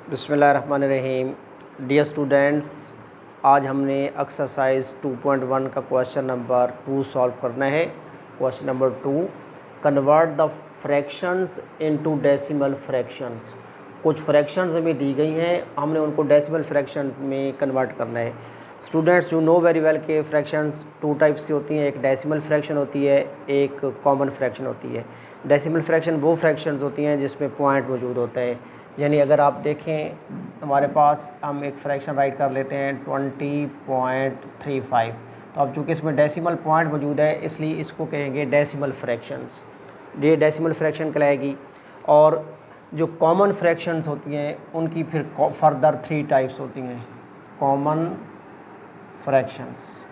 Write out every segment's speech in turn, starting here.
बिस्मिल्लाहिर्रहमानिर्रहीम। Dear students, आज हमने एक्सरसाइज 2.1 का क्वेश्चन नंबर 2 सॉल्व करना है। Question number 2, convert the fractions into decimal fractions. कुछ फ्रैक्शंस हमें दी गई हैं, हमने उनको डेसिमल फ्रैक्शंस में कन्वर्ट करना है। Students you know very well के फ्रैक्शंस टू टाइप्स की होती हैं, एक डेसिमल फ्रैक्शन होती है, एक कॉमन फ्रैक्शन होती है। डेसिमल फ्रैक्शन वो फ्रैक्शंस होती हैं जिसमें पॉइंट मौजूद होता है। यानी अगर आप देखें हमारे पास, हम एक फ्रैक्शन राइट कर लेते हैं 20.35। तो अब चूँकि इसमें डेसिमल पॉइंट मौजूद है इसलिए इसको कहेंगे डेसिमल फ्रैक्शंस, ये डेसिमल फ्रैक्शन कहलाएगी। और जो कॉमन फ्रैक्शंस होती हैं उनकी फिर फर्दर 3 टाइप्स होती हैं कॉमन फ्रैक्शंस।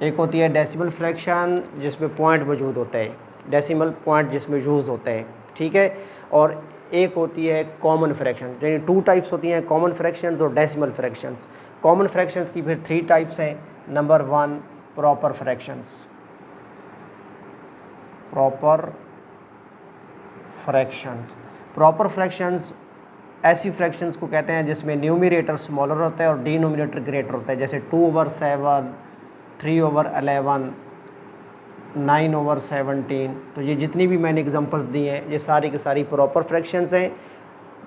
एक होती है डेसिमल फ्रैक्शन जिसमें पॉइंट मौजूद होता है, डेसिमल पॉइंट जिसमें यूज़ होता है, ठीक है। और एक होती है कॉमन फ्रैक्शन, यानी 2 टाइप्स होती हैं कॉमन फ्रैक्शंस और डेसिमल फ्रैक्शंस। कॉमन फ्रैक्शंस की फिर 3 टाइप्स हैं। Number 1, proper fractions. Proper fractions, proper fractions ऐसी फ्रैक्शंस को कहते हैं जिसमें न्यूमरेटर स्मॉलर होता है और डिनोमिनेटर ग्रेटर होता है। जैसे 2/7, 3/11, 9/17। तो ये जितनी भी मैंने एग्जांपल्स दी हैं ये सारी की सारी प्रॉपर फ्रैक्शंस हैं।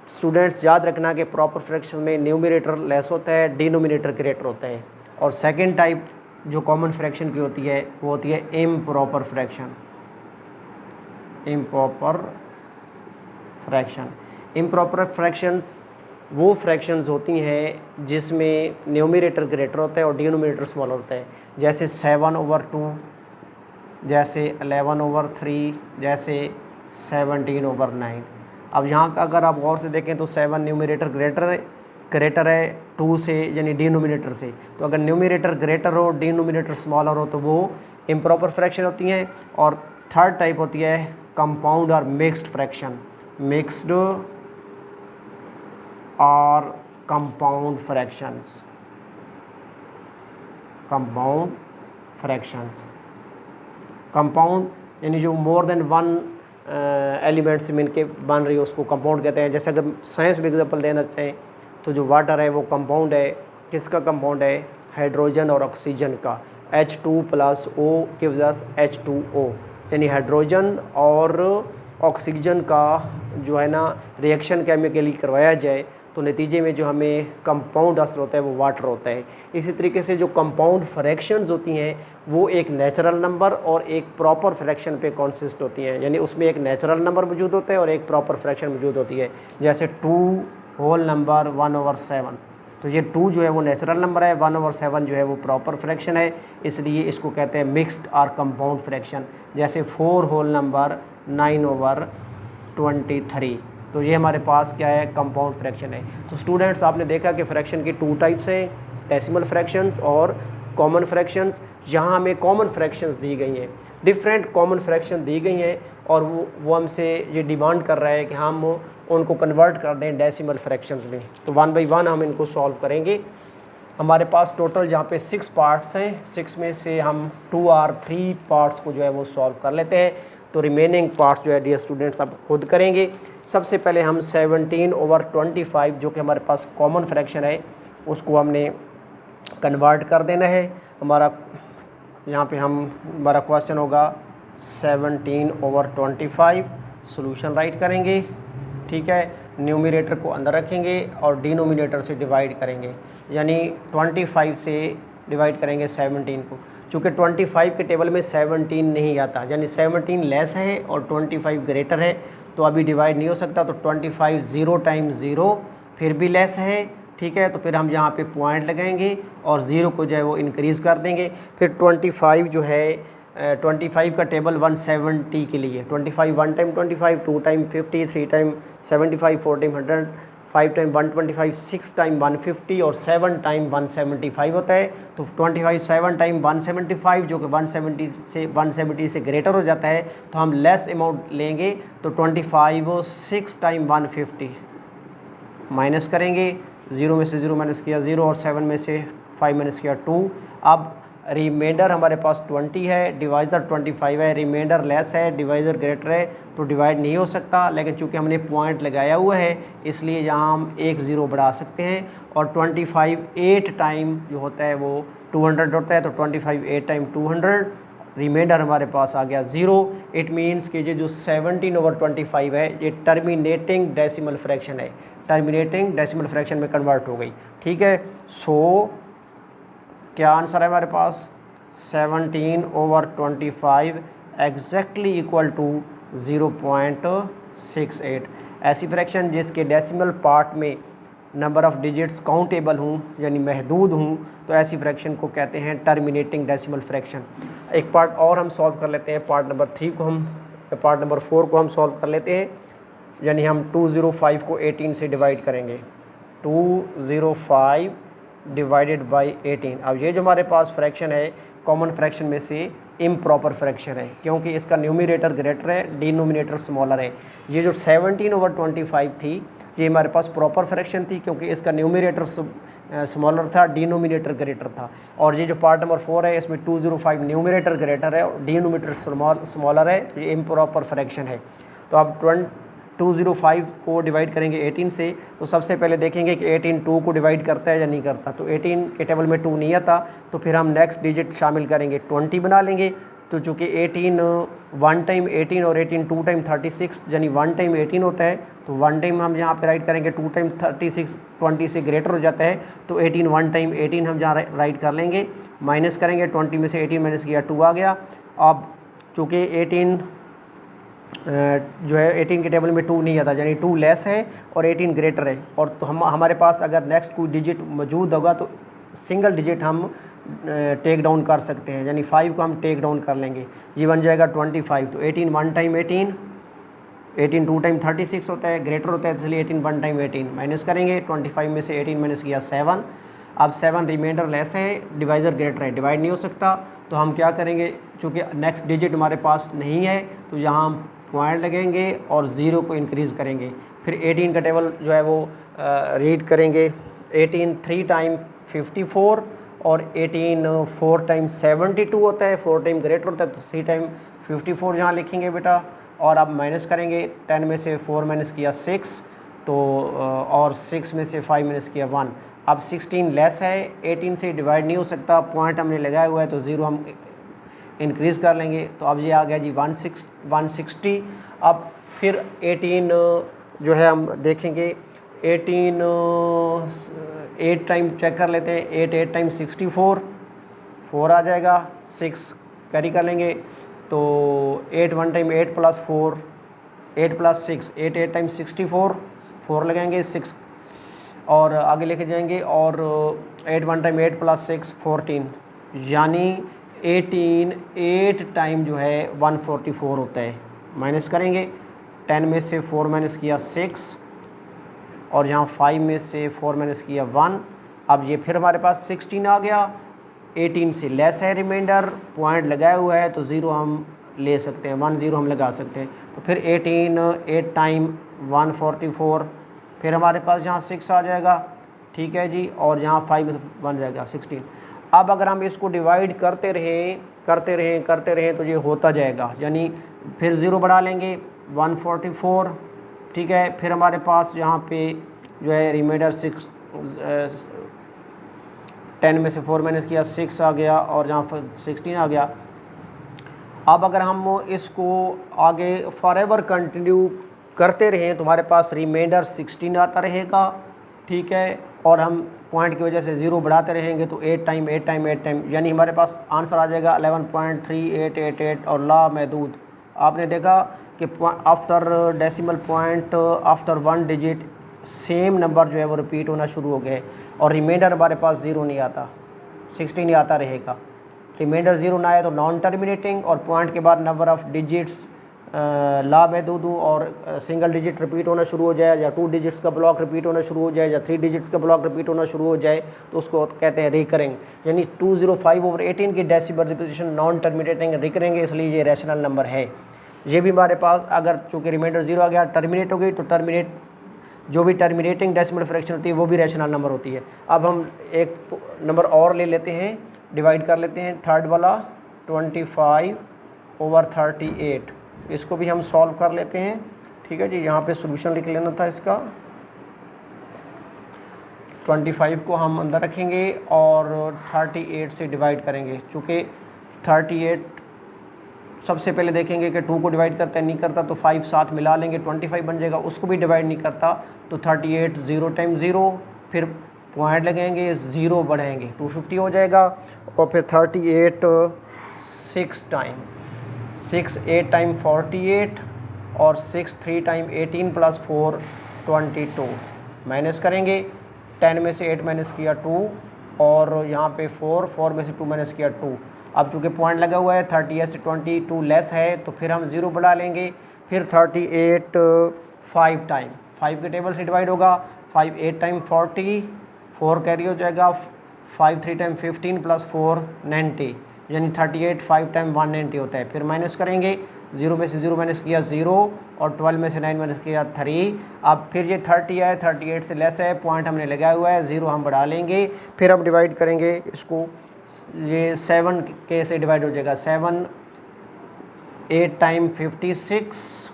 स्टूडेंट्स याद रखना कि प्रॉपर फ्रैक्शन में न्यूमरेटर लेस होता है, डिनोमिनेटर ग्रेटर होता है। और सेकंड टाइप जो कॉमन फ्रैक्शन की होती है वो होती है improper fraction. Improper fraction, improper fractions वो फ्रैक्शंस होती हैं जिसमें न्यूमरेटर ग्रेटर होता है और डिनोमिनेटर स्मॉलर होता है। जैसे 7/2, जैसे 11/3, जैसे 17/9। अब यहाँ का अगर आप गौर से देखें तो 7 न्यूमरेटर ग्रेटर है 2 से, यानी डिनोमिनेटर से। तो अगर न्यूमरेटर ग्रेटर हो, डिनोमिनेटर स्मॉलर हो तो वो इम्प्रॉपर फ्रैक्शन होती हैं। और थर्ड टाइप होती है कंपाउंड और मिक्स्ड फ्रैक्शन। मिक्स्ड और compound fractions, compound fractions. Compound यानी जो मोर देन 1 एलिमेंट से मिलके बन रही है उसको कंपाउंड कहते हैं। जैसे अगर साइंस में एग्जांपल देना चाहें तो जो वाटर है वो कंपाउंड है। किसका कंपाउंड है? हाइड्रोजन और ऑक्सीजन का। H2+O गिव्स अस H2O, यानी हाइड्रोजन और ऑक्सीजन का जो है ना रिएक्शन केमिकली करवाया जाए तो नतीजे में जो हमें कंपाउंड हासिल होता है वो वाटर होता है। इसी तरीके से जो कंपाउंड फ्रैक्शंस होती हैं वो एक नेचुरल नंबर और एक प्रॉपर फ्रैक्शन पे कॉन्सिस्ट होती हैं, यानी उसमें एक नेचुरल नंबर मौजूद होता है और एक प्रॉपर फ्रैक्शन मौजूद होती है। जैसे 2 होल नंबर 1/7। तो ये 2 जो है वो नेचुरल नंबर है, 1/7 जो है वो प्रॉपर फ्रैक्शन है, इसलिए इसको कहते हैं मिक्स्ड और कंपाउंड फ्रैक्शन। जैसे 4 होल नंबर 9/23। तो ये हमारे पास क्या है? कंपाउंड फ्रैक्शन है। तो स्टूडेंट्स आपने देखा कि फ्रैक्शन की 2 टाइप्स हैं, डेसिमल फ्रैक्शंस और कॉमन फ्रैक्शंस। यहाँ हमें कॉमन फ्रैक्शंस दी गई हैं, डिफरेंट कॉमन फ्रैक्शन दी गई हैं और वो हमसे ये डिमांड कर रहा है कि हम उनको कन्वर्ट कर दें डेसिमल फ्रैक्शंस में। तो 1 बाई 1 हम इनको सॉल्व करेंगे। हमारे पास टोटल यहाँ पे 6 पार्ट्स हैं, 6 में से हम 2 और 3 पार्ट्स को जो है वो सॉल्व कर लेते हैं। तो रिमेनिंग पार्ट्स जो है डियर स्टूडेंट्स आप खुद करेंगे। सबसे पहले हम 17/25 जो कि हमारे पास कॉमन फ्रैक्शन है उसको हमने कन्वर्ट कर देना है। हमारा यहाँ पे हमारा क्वेश्चन होगा 17/25। सॉल्यूशन राइट करेंगे, ठीक है। न्यूमरेटर को अंदर रखेंगे और डिनोमिनेटर से डिवाइड करेंगे, यानी 25 से डिवाइड करेंगे 17 को। चूँकि 25 के टेबल में 17 नहीं आता, यानी 17 लेस है और 25 ग्रेटर है, तो अभी डिवाइड नहीं हो सकता। तो 25 0 टाइम्स 0 फिर भी लेस है, ठीक है। तो फिर हम यहाँ पे पॉइंट लगाएंगे और 0 को जो है वो इंक्रीज़ कर देंगे। फिर 25 जो है 25 का टेबल 170 के लिए 25 1 time 25, 2 time 50, 3 time 75, 4 time 100, 5 time 125, 6 time 150 और 7 टाइम 175 होता है। तो 25 7 टाइम 175 जो कि 170 से ग्रेटर हो जाता है, तो हम लेस अमाउंट लेंगे। तो 25 6 टाइम 150 माइनस करेंगे, 0 में से 0 माइनस किया 0 और 7 में से 5 माइनस किया 2। अब रिमाइंडर हमारे पास 20 है, डिवाइजर 25 है, रिमाइंडर लेस है, डिवाइजर ग्रेटर है, तो डिवाइड नहीं हो सकता। लेकिन चूंकि हमने पॉइंट लगाया हुआ है इसलिए यहाँ हम एक ज़ीरो बढ़ा सकते हैं। और 25 8 टाइम जो होता है वो 200 होता है, तो 25 8 टाइम 200, रिमाइंडर हमारे पास आ गया 0। इट मीन्स कि ये जो 17/25 है ये टर्मिनेटिंग डेसिमल फ्रैक्शन है, टर्मिनेटिंग डेसिमल फ्रैक्शन में कन्वर्ट हो गई। ठीक है, सो क्या आंसर है हमारे पास 17/25 एग्जैक्टली इक्वल टू 0.68। ऐसी फ्रैक्शन जिसके डेसिमल पार्ट में नंबर ऑफ़ डिजिट्स काउंटेबल हूँ यानी महदूद हूँ, तो ऐसी फ्रैक्शन को कहते हैं टर्मिनेटिंग डेसिमल फ्रैक्शन। एक पार्ट और हम सॉल्व कर लेते हैं, पार्ट नंबर 4 को हम सॉल्व कर लेते हैं। यानी हम 205 को 18 से डिवाइड करेंगे, 205 डिवाइडेड बाई 18। अब ये जो हमारे पास फ्रैक्शन है कॉमन फ्रैक्शन में से इम्प्रॉपर फ्रैक्शन है, क्योंकि इसका न्यूमिनेटर ग्रेटर है, डिनोमिनेटर स्मॉलर है। ये जो 17/25 थी ये हमारे पास प्रॉपर फ्रैक्शन थी, क्योंकि इसका न्यूमिनेटर स्मॉलर था, डिनोमिनेटर ग्रेटर था। और ये जो पार्ट नंबर 4 है इसमें 205 न्यूमिनेटर ग्रेटर है और डिनोमिनेटर स्मॉलर है, तो ये इम्प्रॉपर फ्रैक्शन है। तो अब 205 को डिवाइड करेंगे 18 से, तो सबसे पहले देखेंगे कि 18 2 को डिवाइड करता है या नहीं करता। तो 18 के टेबल में 2 नहीं आता, तो फिर हम नेक्स्ट डिजिट शामिल करेंगे, 20 बना लेंगे। तो चूँकि 18 1 टाइम 18 और 18 2 टाइम 36 यानी 1 टाइम 18 होता है, तो 1 टाइम हम यहाँ पे राइट करेंगे, 2 टाइम 36 20 से ग्रेटर हो जाता है, तो 18 1 टाइम 18 हम जहाँ राइट कर लेंगे, माइनस करेंगे, 20 में से 18 माइनस किया 2 आ गया। अब चूँकि 18 जो है 18 के टेबल में 2 नहीं आता, यानी 2 लेस है और 18 ग्रेटर है। और तो हमारे पास अगर नेक्स्ट कोई डिजिट मौजूद होगा तो सिंगल डिजिट हम टेक डाउन कर सकते हैं, यानी 5 को हम टेक डाउन कर लेंगे, ये बन जाएगा 25। तो 18 1 टाइम 18 2 टाइम 36 होता है, ग्रेटर होता है, इसलिए 18 1 टाइम 18 माइनस करेंगे, 25 में से 18 माइनस किया 7। अब 7 रिमाइंडर लेस है, डिवाइजर ग्रेटर है, डिवाइड नहीं हो सकता, तो हम क्या करेंगे, चूँकि नेक्स्ट डिजिट हमारे पास नहीं है तो यहाँ हम पॉइंट लगेंगे और 0 को इंक्रीज़ करेंगे। फिर 18 का टेबल जो है वो रीड करेंगे, 18 3 टाइम 54 और 18 4 टाइम 72 होता है, 4 टाइम ग्रेटर होता है, तो 3 टाइम 54 यहाँ लिखेंगे बेटा। और अब माइनस करेंगे, 10 में से 4 माइनस किया 6, तो और 6 में से 5 माइनस किया 1। अब 16 लेस है, 18 से डिवाइड नहीं हो सकता, पॉइंट हमने लगाया हुआ है, तो 0 हम इंक्रीज़ कर लेंगे। तो अब ये आ गया जी 160। अब फिर 18 जो है हम देखेंगे, 18 8 टाइम चेक कर लेते हैं, 8 टाइम 64 4 आ जाएगा, 6 कैरी कर लेंगे, तो 8 1 टाइम 8 प्लस 4 8 प्लस 6 8 टाइम 64 4 लगाएंगे 6 और आगे लेके जाएंगे, और 8 1 टाइम 8 प्लस 6 14, यानी 18 8 टाइम जो है 144 होता है। माइनस करेंगे, 10 में से 4 माइनस किया 6 और यहाँ 5 में से 4 माइनस किया 1। अब ये फिर हमारे पास 16 आ गया, 18 से लेस है रिमाइंडर, पॉइंट लगाया हुआ है, तो 0 हम ले सकते हैं, 1 0 हम लगा सकते हैं। तो फिर 18 8 टाइम 144, फिर हमारे पास यहाँ 6 आ जाएगा, ठीक है जी, और यहाँ 5 में से 1 जाएगा 16। अब अगर हम इसको डिवाइड करते रहें तो ये होता जाएगा, यानी फिर 0 बढ़ा लेंगे 144, ठीक है। फिर हमारे पास यहाँ पे जो है रिमाइंडर 6 10 में से 4 माइनस किया 6 आ गया और यहाँ 16 आ गया। अब अगर हम इसको आगे फॉरएवर कंटिन्यू करते रहें तो हमारे पास रिमाइंडर 16 आता रहेगा, ठीक है, और हम पॉइंट की वजह से 0 बढ़ाते रहेंगे, तो 8 टाइम यानी हमारे पास आंसर आ जाएगा 11.3888। और ला महदूद आपने देखा कि after decimal point after 1 digit same number जो है वो रिपीट होना शुरू हो गए, और रिमाइंडर हमारे पास 0 नहीं आता, 16 ही आता रहेगा। रिमाइंडर 0 ना आए तो नॉन टर्मिनेटिंग, और पॉइंट के बाद नंबर ऑफ़ डिजिट्स ला महदूद और सिंगल डिजिट रिपीट होना शुरू हो जाए, या 2 डिजिट्स का ब्लॉक रिपीट होना शुरू हो जाए, या 3 डिजिट्स का ब्लॉक रिपीट होना शुरू हो जाए, तो उसको कहते हैं रिकरिंग। यानी 205/18 की decimal repetition non terminating recurring, इसलिए ये रैशनल नंबर है। ये भी हमारे पास अगर चूँकि रिमाइंडर 0 आ गया, टर्मिनेट हो गई, तो जो भी टर्मिनेटिंग डेसिमल फ्रैक्शन होती है वो भी रैशनल नंबर होती है। अब हम एक नंबर और ले लेते हैं, डिवाइड कर लेते हैं थर्ड वाला 25/38, इसको भी हम सॉल्व कर लेते हैं। ठीक है जी, यहाँ पे सॉल्यूशन लिख लेना था इसका। 25 को हम अंदर रखेंगे और 38 से डिवाइड करेंगे, चूँकि 38 सबसे पहले देखेंगे कि 2 को डिवाइड करता है, नहीं करता तो 5 साथ मिला लेंगे, 25 बन जाएगा। उसको भी डिवाइड नहीं करता तो 38 0 टाइम 0, फिर पॉइंट लगेंगे, 0 बढ़ाएंगे, 250 हो जाएगा। और फिर 38 6 टाइम 6 8 टाइम 48 और 6 3 टाइम 18 + 4 22। माइनस करेंगे, 10 में से 8 माइनस किया 2 और यहाँ पे 4 में से 2 माइनस किया 2। अब चूँकि पॉइंट लगा हुआ है 38 से 22 लेस है तो फिर हम 0 बढ़ा लेंगे। फिर 38 5 टाइम 5 के टेबल से डिवाइड होगा, 5 8 टाइम 40, 4 कैरी हो जाएगा, 5 3 टाइम 15 + 4 90, यानी 38 5 टाइम 190 होता है। फिर माइनस करेंगे, 0 में से 0 माइनस किया 0 और 12 में से 9 माइनस किया 3। अब फिर ये 30 है, 38 से लेस है, पॉइंट हमने लगाया हुआ है, 0 हम बढ़ा लेंगे। फिर हम डिवाइड करेंगे इसको, ये 7 के से डिवाइड हो जाएगा, 7 8 टाइम 56,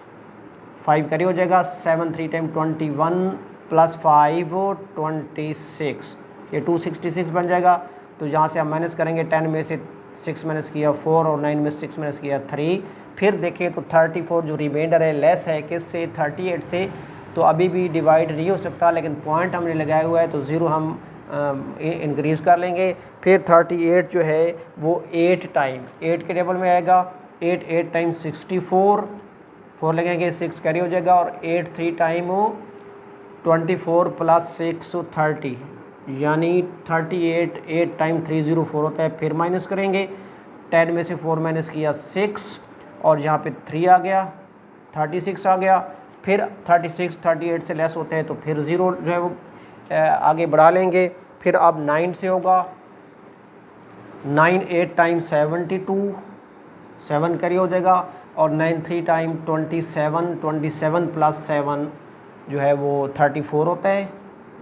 5 कैरी हो जाएगा, 7 3 टाइम 21 + 5 26, ये 266 बन जाएगा। तो यहाँ से हम माइनस करेंगे, 10 में से 6 माइनस किया 4 और 9 में से 6 माइनस किया 3। फिर देखिए तो 34 जो रिमाइंडर है लेस है किससे, 38 से, तो अभी भी डिवाइड नहीं हो सकता, लेकिन पॉइंट हमने लगाया हुआ है तो 0 हम इंक्रीज़ कर लेंगे। फिर 38 जो है वो 8 टाइम 8 के टेबल में आएगा, 8 8 टाइम 64, 4 लगेंगे, 6 कैरी हो जाएगा और 8 3 टाइम 24 + 6 30, यानी 38 8 टाइम 304 होता है। फिर माइनस करेंगे, 10 में से 4 माइनस किया 6 और यहाँ पे 3 आ गया, 36 आ गया। फिर 36 38 से लेस होते हैं तो फिर 0 जो है वो आगे बढ़ा लेंगे। फिर अब 9 से होगा, 9 8 टाइम 72, 7 कैरी हो जाएगा और 9 3 टाइम 27, 27 + 7 जो है वो 34 होता है,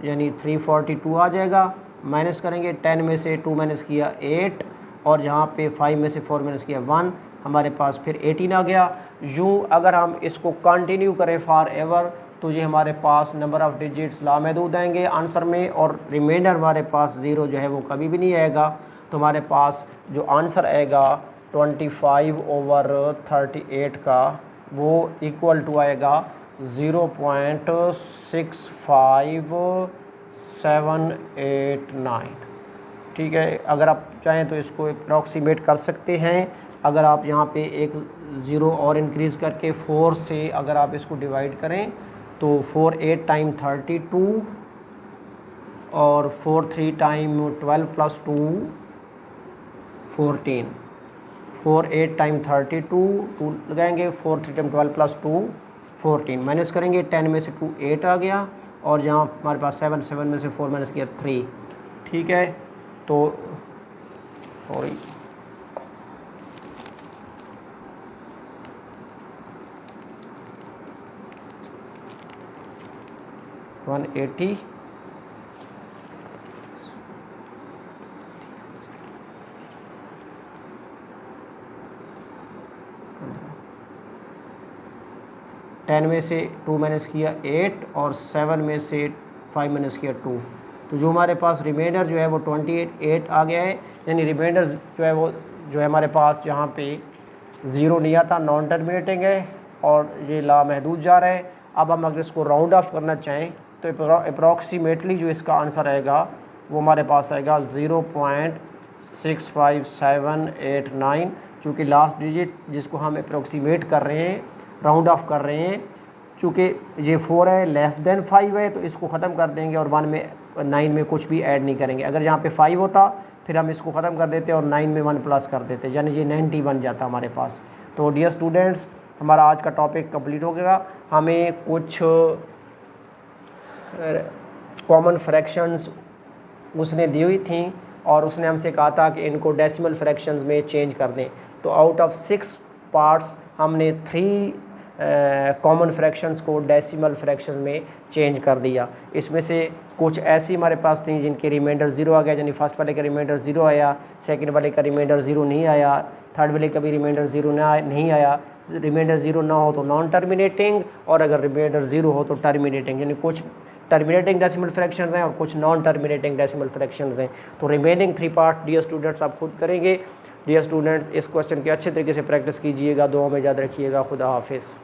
यानी 342 आ जाएगा। माइनस करेंगे, 10 में से 2 माइनस किया 8 और यहाँ पे 5 में से 4 माइनस किया 1, हमारे पास फिर 18 आ गया। यूँ अगर हम इसको कंटिन्यू करें फॉर एवर तो ये हमारे पास नंबर ऑफ़ डिजिट्स लामहदूद आएंगे आंसर में, और रिमाइंडर हमारे पास 0 जो है वो कभी भी नहीं आएगा। तो हमारे पास जो आंसर आएगा 25/38 का वो इक्वल टू आएगा 0.65789। ठीक है, अगर आप चाहें तो इसको अप्रॉक्सीमेट कर सकते हैं। अगर आप यहाँ पे एक 0 और इंक्रीज़ करके 4 से अगर आप इसको डिवाइड करें तो 4 8 टाइम 32 और 4 3 टाइम 12 + 2 14, 4 8 टाइम 32 2 लगाएंगे, 4 3 टाइम 12 + 2 14, माइनस करेंगे, 10 में से 2 8 आ गया और यहाँ हमारे पास 7 7 में से 4 माइनस किया 3। ठीक है, तो सॉरी 180 10 में से 2 माइनस किया 8 और 7 में से 5 माइनस किया 2, तो जो हमारे पास रिमाइंडर जो है वो 28 आ गया है। यानी रिमाइंडर जो है वो जो है हमारे पास यहाँ पे 0 नहीं आता, नॉन टर्मिनेटिंग है और ये लामहदूद जा रहा है। अब हम अगर इसको राउंड ऑफ करना चाहें तो अप्रॉक्सीमेटली जो इसका आंसर आएगा वो हमारे पास आएगा 0.65789, चूँकि लास्ट डिजिट जिसको हम अप्रॉक्सीमेट कर रहे हैं, राउंड ऑफ कर रहे हैं, चूँकि ये 4 है लेस देन 5 है तो इसको ख़त्म कर देंगे और 1 में 9 में कुछ भी ऐड नहीं करेंगे। अगर यहाँ पे 5 होता फिर हम इसको ख़त्म कर देते और 9 में 1 प्लस कर देते, यानी ये 90 बन जाता हमारे पास। तो डियर स्टूडेंट्स, हमारा आज का टॉपिक कंप्लीट हो गया। हमें कुछ कॉमन फ्रैक्शंस उसने दी हुई थी और उसने हमसे कहा था कि इनको डेसिमल फ्रैक्शंस में चेंज कर दें। तो आउट ऑफ 6 पार्ट्स हमने 3 कॉमन फ्रैक्शंस को डेसिमल फ्रैक्शन में चेंज कर दिया। इसमें से कुछ ऐसी हमारे पास थी जिनके रिमाइंडर 0 आ गया, यानी फर्स्ट वाले का रिमाइंडर 0 आया, सेकंड वाले का रिमाइंडर 0 नहीं आया, थर्ड वाले का भी रिमाइंडर 0 नहीं आया। रिमाइंडर 0 ना हो तो नॉन टर्मिनेटिंग, और अगर रिमाइंडर 0 हो तो टर्मिनेटिंग, यानी कुछ टर्मिनेटिंग डेसिमल फ्रैक्शंस हैं और कुछ नॉन टर्मिनेटिंग डेसिमल फ्रैक्शंस हैं। तो रिमेनिंग 3 पार्ट डियर स्टूडेंट्स आप खुद करेंगे। डियर स्टूडेंट्स, इस क्वेश्चन की अच्छे तरीके से प्रैक्टिस कीजिएगा, दुआ में याद रखिएगा। खुदा हाफिज़।